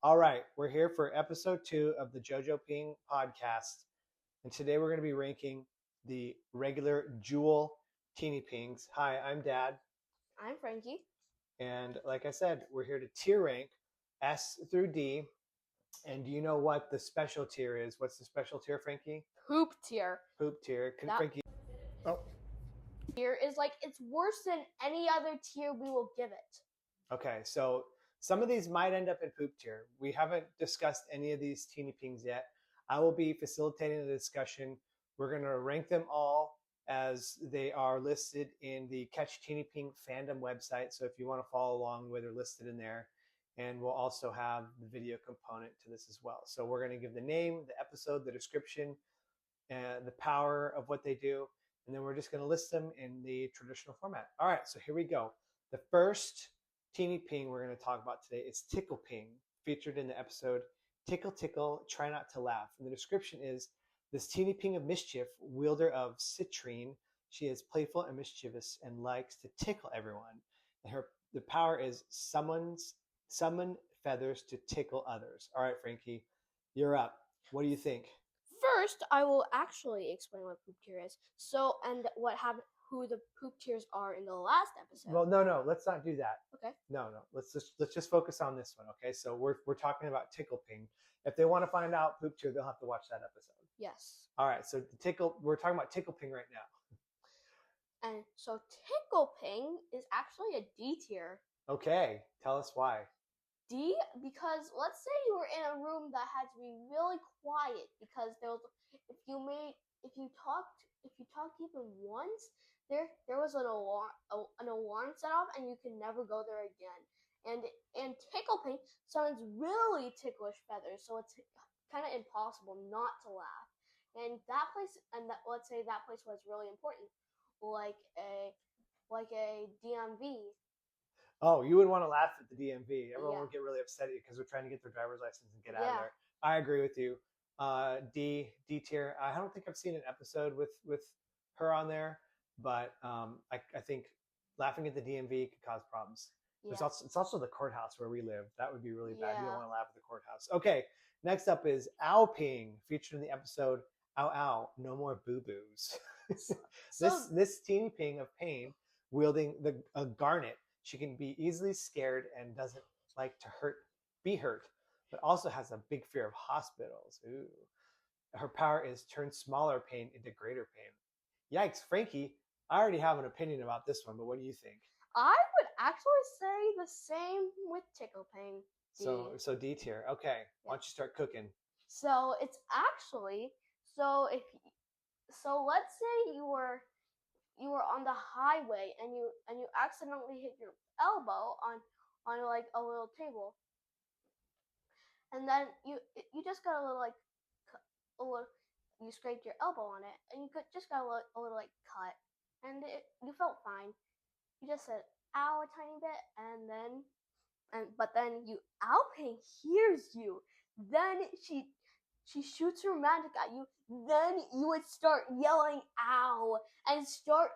All right, we're here for episode 2 of the JoJo Ping podcast. And today we're going to be ranking the regular Jewel Teeniepings. Hi, I'm Dad. I'm Frankie. And like I said, we're here to tier rank S through D. And do you know what the special tier is? What's the special tier, Frankie? Poop tier. Poop tier. That Frankie. Oh, tier is like it's worse than any other tier we will give it. okay. So some of these might end up in poop tier. We haven't discussed any of these Teeniepings yet. I will be facilitating the discussion. We're going to rank them all as they are listed in the Catch Teenieping fandom website. So if you want to follow along the way they're listed in there, and we'll also have the video component to this as well. So we're going to give the name, the episode, the description, and the power of what they do, and then we're just going to list them in the traditional format. All right, so here we go. The first Teenieping we're going to talk about today is Tickle Ping, featured in the episode Tickle Tickle, Try Not to Laugh. And the description is, this Teenieping of mischief, wielder of citrine, she is playful and mischievous and likes to tickle everyone. And the power is summon feathers to tickle others. All right, Frankie, you're up. What do you think? First, I will actually explain what poop tier is. So, and who the poop tiers are in the last episode. Well, no, let's not do that. Okay. No, let's just focus on this one. Okay, so we're talking about Tickle Ping. If they want to find out poop tier, they'll have to watch that episode. Yes. All right, so we're talking about Tickle Ping right now. And so Tickle Ping is actually a D tier. Okay, tell us why. D, because let's say you were in a room that had to be really quiet because if you talked even once, there was an alarm set off and you can never go there again. And Tickle Ping summons really ticklish feathers, so it's kind of impossible not to laugh. And let's say that place was really important, like a DMV. Oh, you would want to laugh at the DMV. Everyone Yeah. would get really upset at you because they're trying to get their driver's license and get out Yeah. of there. I agree with you. D tier. I don't think I've seen an episode with her on there, but I think laughing at the DMV could cause problems. Yeah. It's also the courthouse where we live. That would be really bad. You don't Yeah. want to laugh at the courthouse. Okay, next up is Ow Ping, featured in the episode Ow Ow, No More Boo Boos. This Teenieping of pain, wielding a garnet, she can be easily scared and doesn't like to be hurt, but also has a big fear of hospitals. Ooh. Her power is turn smaller pain into greater pain. Yikes, Frankie, I already have an opinion about this one, but what do you think? I would actually say the same with Tickle Ping. D. So D tier. Okay, why don't you start cooking? So it's actually let's say you were on the highway and you accidentally hit your elbow on like a little table, and then you just got a little you scraped your elbow on it and you just got a little like cut, and you felt fine. You just said ow a tiny bit, but then Ow Ping hears you. Then she shoots her magic at you. Then you would start yelling ow and start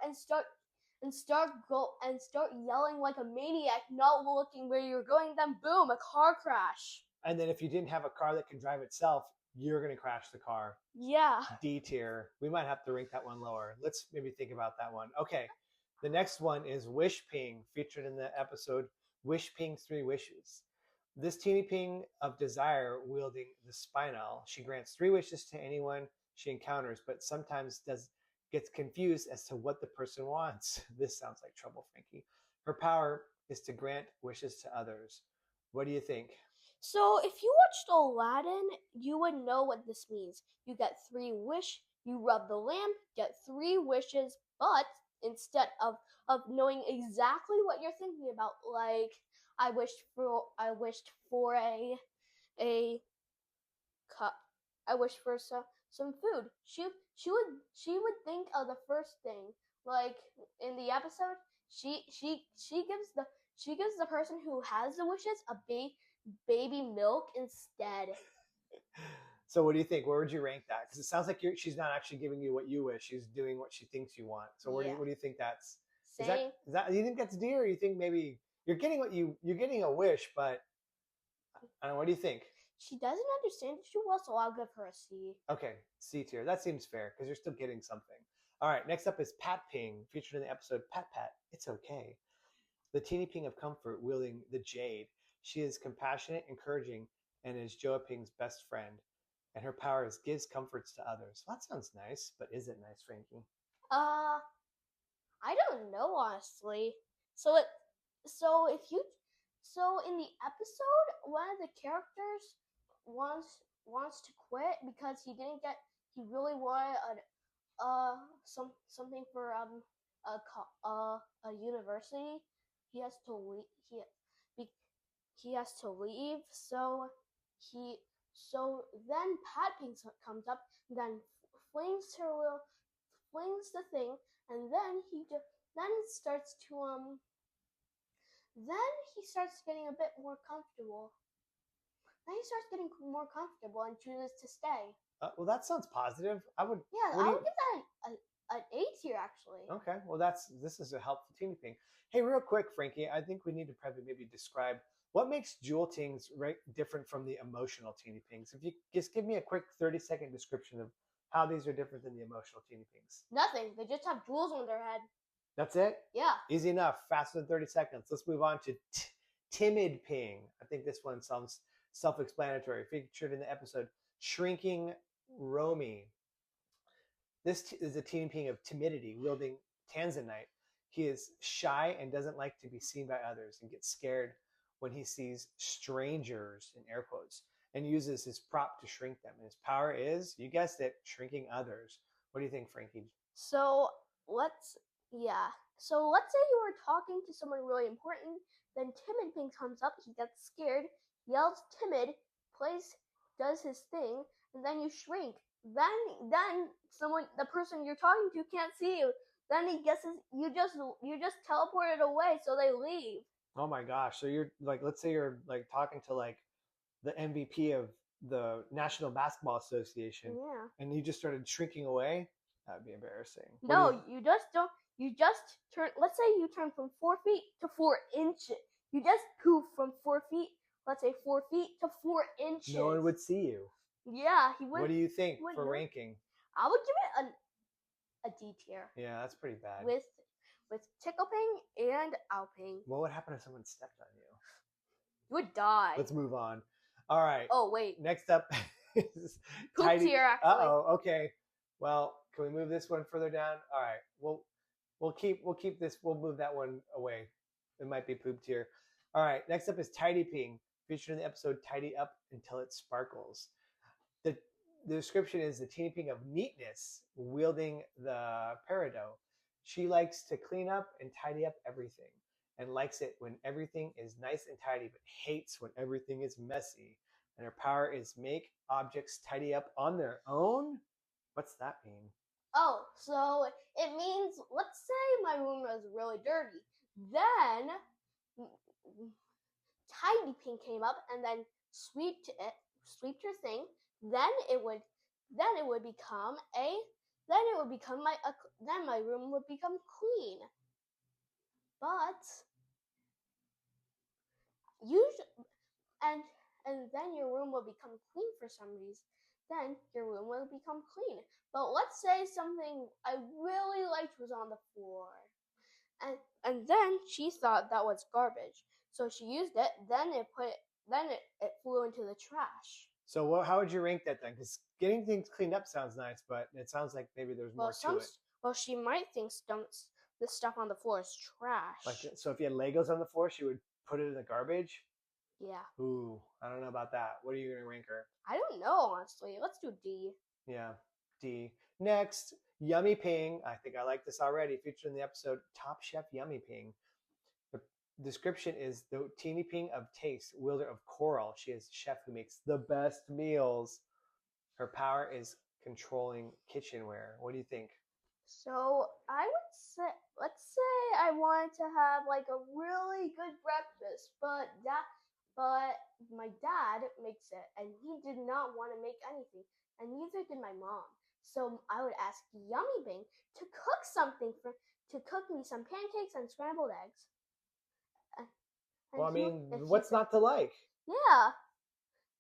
yelling like a maniac, not looking where you're going. Then boom, a car crash. And then if you didn't have a car that can drive itself, you're going to crash the car. Yeah. D tier. We might have to rank that one lower. Let's maybe think about that one. Okay. The next one is Wish Ping, featured in the episode Wish Ping 3 Wishes. This Teenieping of desire, wielding the spinel, she grants 3 wishes to anyone she encounters, but sometimes gets confused as to what the person wants. This sounds like trouble, Frankie. Her power is to grant wishes to others. What do you think? So if you watched Aladdin, you would know what this means. You get 3 wish, you rub the lamp, get 3 wishes, but instead of knowing exactly what you're thinking about, like I wished for some food. She would think of the first thing. Like in the episode, she gives the person who has the wishes a baby milk instead. So what do you think? Where would you rank that? Because it sounds like she's not actually giving you what you wish. She's doing what she thinks you want. So what do you think that's? Same. Is that you think that's D, or you think maybe you're getting a wish, but What do you think? She doesn't understand it too well, so I'll give her a C. Okay, C tier. That seems fair because you're still getting something. All right, next up is Pat Ping, featured in the episode Pat Pat, It's Okay. The teeny ping of comfort wielding the jade. She is compassionate, encouraging, and is Joa Ping's best friend. And her power is gives comforts to others. Well, that sounds nice, but is it nice, Frankie? Uh, I don't know honestly. So it, so if you, so in the episode, one of the characters wants to quit because he really wanted something for a university. He has to leave. He has to leave. He so then Pat Pink comes up, then flings her little flings the thing, and then it starts to then he starts getting a bit more comfortable. Then he starts getting more comfortable and chooses to stay. Well, that sounds positive. I would. Yeah, I would give that an A tier actually. Okay, well, this is a helpful teeny ping. Hey, real quick, Frankie, I think we need to probably maybe describe what makes Jewel Tings different from the emotional teeny pings. If you just give me a quick 30-second description of how these are different than the emotional teeny pings. Nothing. They just have jewels on their head. That's it? Yeah. Easy enough. Faster than 30 seconds. Let's move on to Timid Ping. I think this one sounds self-explanatory. Featured in the episode Shrinking Romy. This is a teeny ping of timidity, wielding Tanzanite. He is shy and doesn't like to be seen by others and gets scared when he sees strangers, in air quotes, and uses his prop to shrink them. And his power is, you guessed it, shrinking others. What do you think, Frankie? So let's say you were talking to someone really important, then Timid Ping comes up, he gets scared, yells timid, does his thing, and then you shrink. Then the person you're talking to can't see you. Then he guesses you just teleported away, so they leave. Oh my gosh! So you're like, let's say you're like talking to like the MVP of the National Basketball Association, yeah, and you just started shrinking away. That'd be embarrassing. No, you just don't. You just turn. Let's say you turn from 4 feet to 4 inches. You just poof from 4 feet. Let's say 4 feet to 4 inches. No one would see you. Yeah, he would. What do you think for ranking? I would give it a D tier. Yeah, that's pretty bad. With Tickle Ping and Owl Ping. What would happen if someone stepped on you? You would die. Let's move on. All right. Oh wait. Next up is Poop tier actually. Uh-oh. Okay. Well, can we move this one further down? All right. We'll keep this. We'll move that one away. It might be poop tier. All right. Next up is Tidy Ping, featured in the episode Tidy Up Until It Sparkles. The description is the teeny ping of neatness, wielding the peridot. She likes to clean up and tidy up everything, and likes it when everything is nice and tidy, but hates when everything is messy. And her power is make objects tidy up on their own. What's that mean? Oh, so it means, let's say my room was really dirty. Then Tidy Ping came up and then sweeped her thing. Then my room would become clean. But usually, and then your room will become clean for some reason. Then your room will become clean. But let's say something I really liked was on the floor. And then she thought that was garbage. So she used it, then it flew into the trash. So how would you rank that then? Because getting things cleaned up sounds nice, but it sounds like maybe there's more to it. Well, she might think the stuff on the floor is trash. So if you had Legos on the floor, she would put it in the garbage? Yeah. Ooh, I don't know about that. What are you going to rank her? I don't know, honestly. Let's do D. Yeah, D. Next, Yummy Ping. I think I like this already. Featured in the episode Top Chef Yummy Ping. The description is the teeny ping of taste, wielder of coral. She is a chef who makes the best meals. Her power is controlling kitchenware. What do you think? So I would say, let's say I wanted to have like a really good breakfast, but my dad makes it, and he did not want to make anything, and neither did my mom. So I would ask Yummy Ping to cook me some pancakes and scrambled eggs. Well, I mean, what's not to like? Yeah.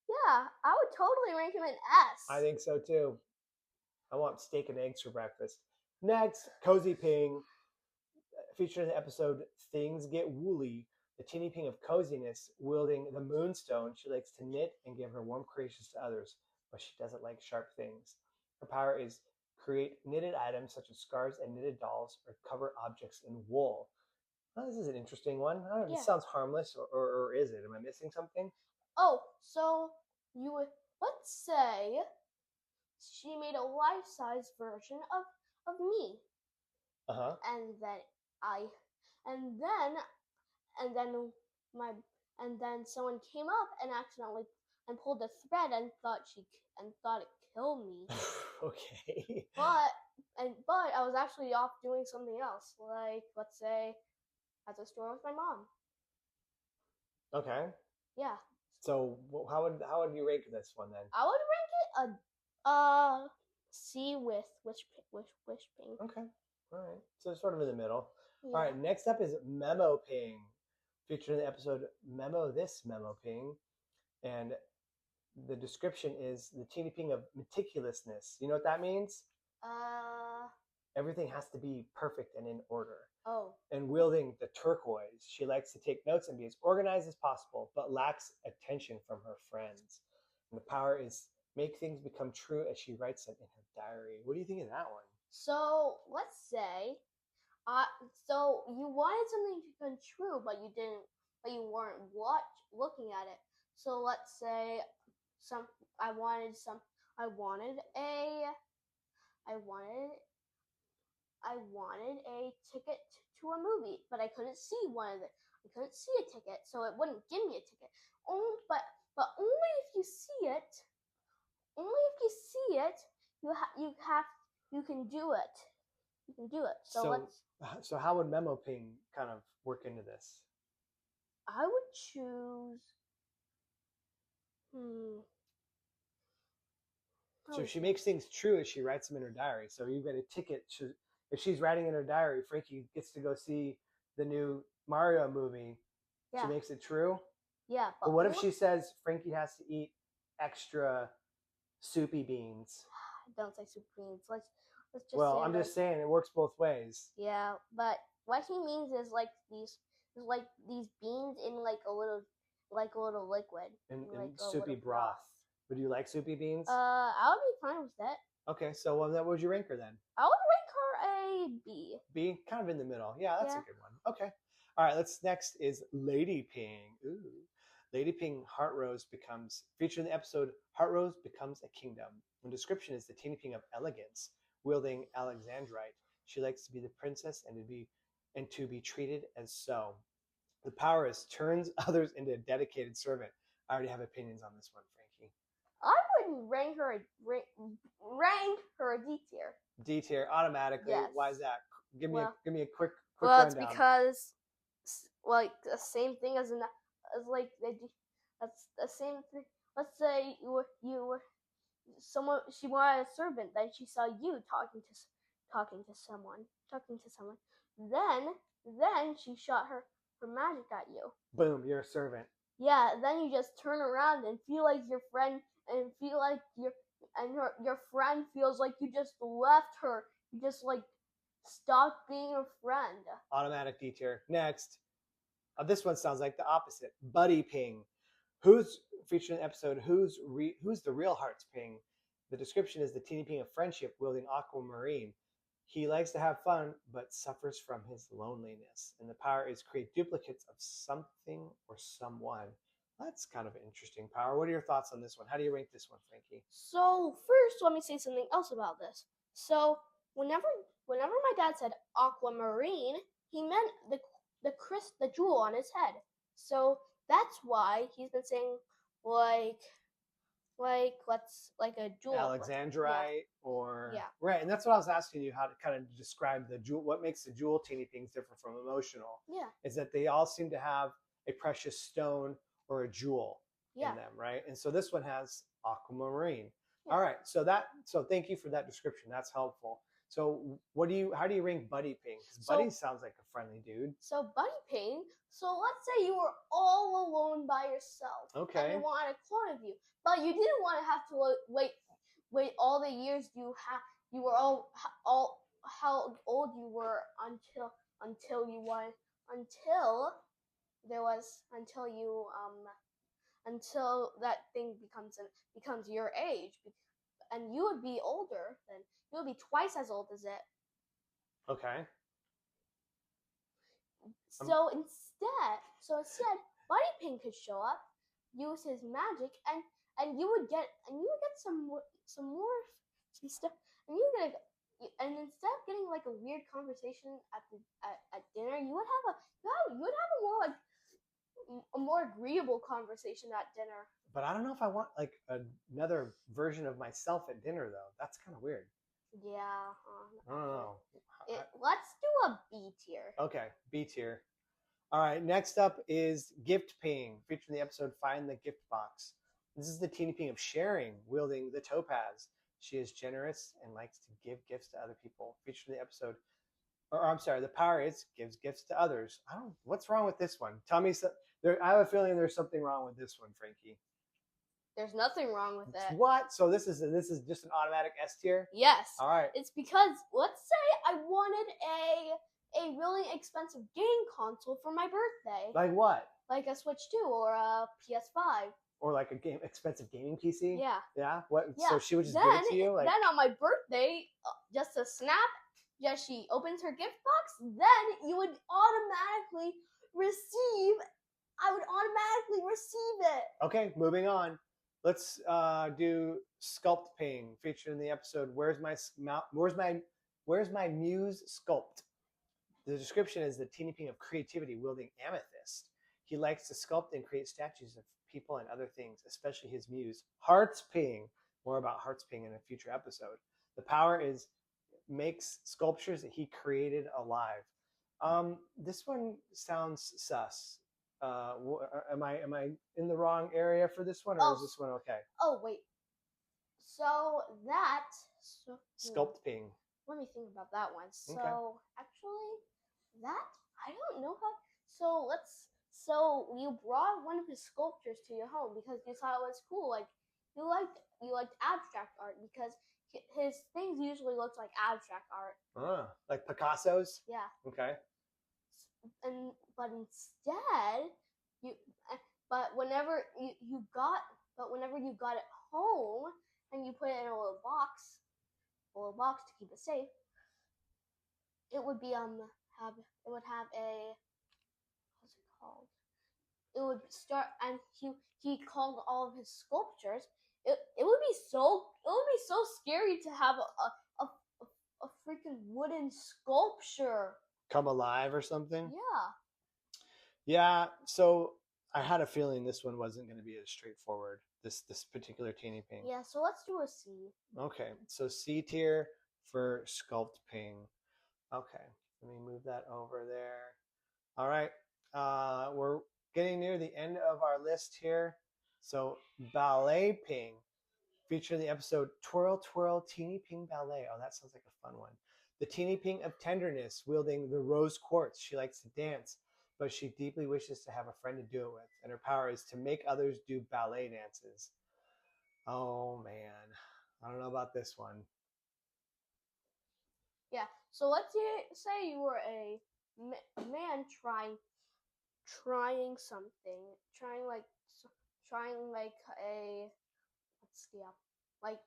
Yeah, I would totally rank him an S. I think so too. I want steak and eggs for breakfast. Next, Cozy Ping, featured in the episode Things Get Woolly, the teeny ping of coziness, wielding the moonstone. She likes to knit and give her warm creations to others, but she doesn't like sharp things. Her power is create knitted items such as scarves and knitted dolls, or cover objects in wool. Well, this is an interesting one. I don't know, Yeah. this sounds harmless, or is it? Am I missing something? Oh, so you would, let's say she made a life-size version of me, Uh-huh. and then I, and then and then my and then someone came up and accidentally and pulled the thread and thought it killed me. Okay. But I was actually off doing something else, like let's say at the store with my mom. Okay. Yeah, So how would you rank this one then? I would rank it a C with wish ping. Okay. All right. So sort of in the middle. Yeah. All right. Next up is Memo Ping, featured in the episode Memo This Memo Ping, and the description is the teeny ping of meticulousness. You know what that means? Everything has to be perfect and in order. Oh. And wielding the turquoise, she likes to take notes and be as organized as possible, but lacks attention from her friends. And the power is make things become true as she writes them in her diary. What do you think of that one? So let's say, so you wanted something to come true, but you didn't, but you weren't looking at it. So let's say I wanted a ticket to a movie, but I couldn't see one of it. I couldn't see a ticket, so it wouldn't give me a ticket. But only if you see it. Only if you see it, you can do it. You can do it. So how would Memo Ping kind of work into this? I would choose. So she makes things true as she writes them in her diary. So you get a ticket. If she's writing in her diary, Frankie gets to go see the new Mario movie. Yeah. She makes it true. Yeah. But what if she says Frankie has to eat extra soupy beans? Don't say soupy beans. Let's just. Well, I'm just saying it works both ways. Yeah, but what he means is like these beans in like a little liquid. In soupy broth. Would you like soupy beans? I would be fine with that. Okay, so what would you rank her then? I would rank her a B. B, kind of in the middle. Yeah, that's a good one. Okay. All right, next is Lady Ping. Ooh. Lady Ping Heart Rose becomes featured in the episode Heart Rose Becomes a Kingdom. The description is the teeny ping of elegance, wielding Alexandrite. She likes to be the princess and to be treated as so. The power is turns others into a dedicated servant. I already have opinions on this one, Frankie. I would rank her a D tier. D tier automatically. Yes. Why is that? Give me a quick well, rundown. It's because like the same thing as that's the same thing. Let's say you were someone, she wanted a servant, then she saw you talking to someone. Then she shot her magic at you. Boom, you're a servant. Yeah, then you just turn around and feel like your friend your friend feels like you just left her. You just like stopped being a friend. Automatic D tier. Next. This one sounds like the opposite. Buddy Ping. Who's featured in the episode Who's the Real Hearts Ping? The description is the teeny ping of friendship wielding aquamarine. He likes to have fun, but suffers from his loneliness. And the power is create duplicates of something or someone. That's kind of an interesting power. What are your thoughts on this one? How do you rank this one, Frankie? So first, let me say something else about this. So whenever my dad said aquamarine, he meant the jewel on his head. So that's why he's been saying like a jewel. Alexandrite right, and that's what I was asking you, how to kind of describe the jewel. What makes the Jewel Teeniepings different from emotional? Yeah. Is that they all seem to have a precious stone or a jewel in them, right? And so this one has aquamarine. Yeah. All right, so thank you for that description. That's helpful. So how do you rank Buddy Ping? Because Buddy sounds like a friendly dude. So Buddy Ping. So let's say you were all alone by yourself. Okay. And you wanted a clone of you, but you didn't want to have to wait all the years you were all how old you were until you wanted until there was until that thing becomes your age, and you would be older then. You would be twice as old as it. Okay. So instead, Buddy Ping could show up, use his magic, and you would get some stuff, and instead of getting like a weird conversation at dinner, you would have a more agreeable conversation at dinner. But I don't know if I want like another version of myself at dinner though. That's kind of weird. Yeah. I don't know. Let's do a B tier. Okay, B tier. All right, next up is Gift Ping, featured in the episode Find the Gift Box. This is the Teenieping of sharing, wielding the topaz. She is generous and likes to give gifts to other people. Featured in the episode, the power is gives gifts to others. What's wrong with this one? Tell me, I have a feeling there's something wrong with this one, Frankie. There's nothing wrong with it. What? So this is just an automatic S tier? Yes. All right. It's because let's say I wanted a really expensive game console for my birthday. Like what? Like a Switch 2 or a PS5. Or like expensive gaming PC? Yeah. Yeah? What? Yeah. So she would just give it to you? Then on my birthday, just a snap, she opens her gift box, then you would automatically receive it. Okay, moving on. Let's do Sculpt Ping, featured in the episode Where's My Muse Sculpt? The description is the Teenieping of creativity wielding amethyst. He likes to sculpt and create statues of people and other things, especially his muse, Hearts Ping. More about Hearts Ping in a future episode. The power is makes sculptures that he created alive. This one sounds sus. Am I in the wrong area for this one, or is this one okay? Oh wait. Sculpt Ping. Let me think about that one. So okay. Actually, that I don't know how. So you brought one of his sculptures to your home because you thought it was cool. Like you liked abstract art because his things usually look like abstract art. Like Picasso's? Yeah. Okay. But whenever you got it home and you put it in a little box to keep it safe, it would have a, what's it called? It would start, and he called all of his sculptures. It would be so scary to have a freaking wooden sculpture come alive or something. Yeah. So I had a feeling this one wasn't going to be as straightforward. This particular Teenieping. Yeah. So let's do a C. Okay. So C tier for Sculpt Ping. Okay. Let me move that over there. All right. We're getting near the end of our list here. So Ballet Ping, featured in the episode Twirl Twirl Teenieping Ballet. Oh, that sounds like a fun one. The Teenieping of tenderness, wielding the rose quartz. She likes to dance, but she deeply wishes to have a friend to do it with, and her power is to make others do ballet dances. Oh man, I don't know about this one. Yeah. So let's say you were a man trying something, trying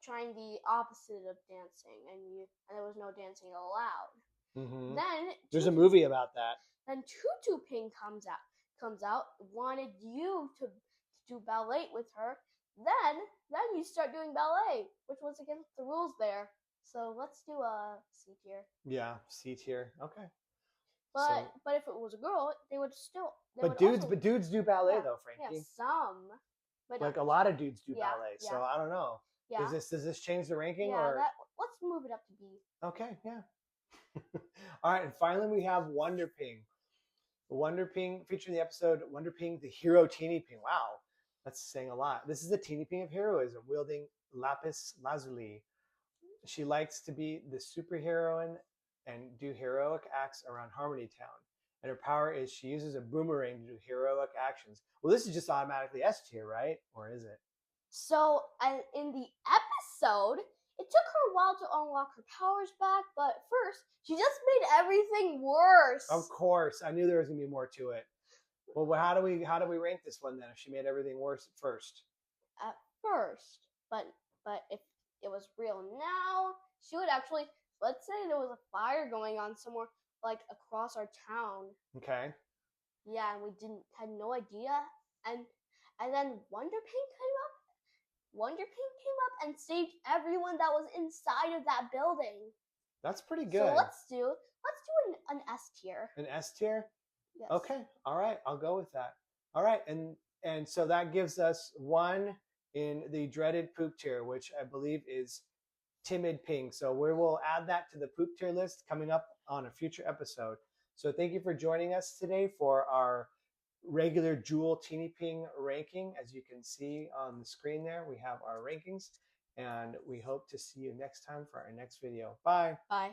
trying the opposite of dancing, and there was no dancing allowed. Mm-hmm. Then there's a movie about that. Then Tutu Ping comes out, wanted you to do ballet with her. Then you start doing ballet, which was against the rules there. So let's do a C tier. Yeah, C tier. Okay. But if it was a girl, they would still. But dudes do ballet though, Frankie. Yeah, some. But like a lot of dudes do ballet, so I don't know. Yeah. Does this change the ranking? Yeah, or? Let's move it up to B. Okay, yeah. All right, and finally we have Wonder Ping. Wonder Ping, featured in the episode Wonder Ping, the hero Teenieping. Wow, that's saying a lot. This is the Teenieping of heroism, wielding lapis lazuli. She likes to be the superheroine and do heroic acts around Harmony Town. And her power is she uses a boomerang to do heroic actions. Well, this is just automatically S tier, right? Or is it? So, in the episode, it took her a while to unlock her powers back, but first, she just made everything worse. Of course, I knew there was gonna be more to it. Well, how do we rank this one then? If she made everything worse at first. At first, but if it was real now, she would actually. Let's say there was a fire going on somewhere, like across our town. Okay. Yeah, and we had no idea, and then Wonderpink came up. Wonderpink came up and saved everyone that was inside of that building. That's pretty good. So let's do an S tier. An S tier? Yes. Okay. All right. I'll go with that. All right. And so that gives us one in the dreaded poop tier, which I believe is Teenieping. So we will add that to the poop tier list coming up on a future episode. So thank you for joining us today for our regular Jewel Teenieping ranking. As you can see on the screen there, we have our rankings, and we hope to see you next time for our next video. Bye. Bye.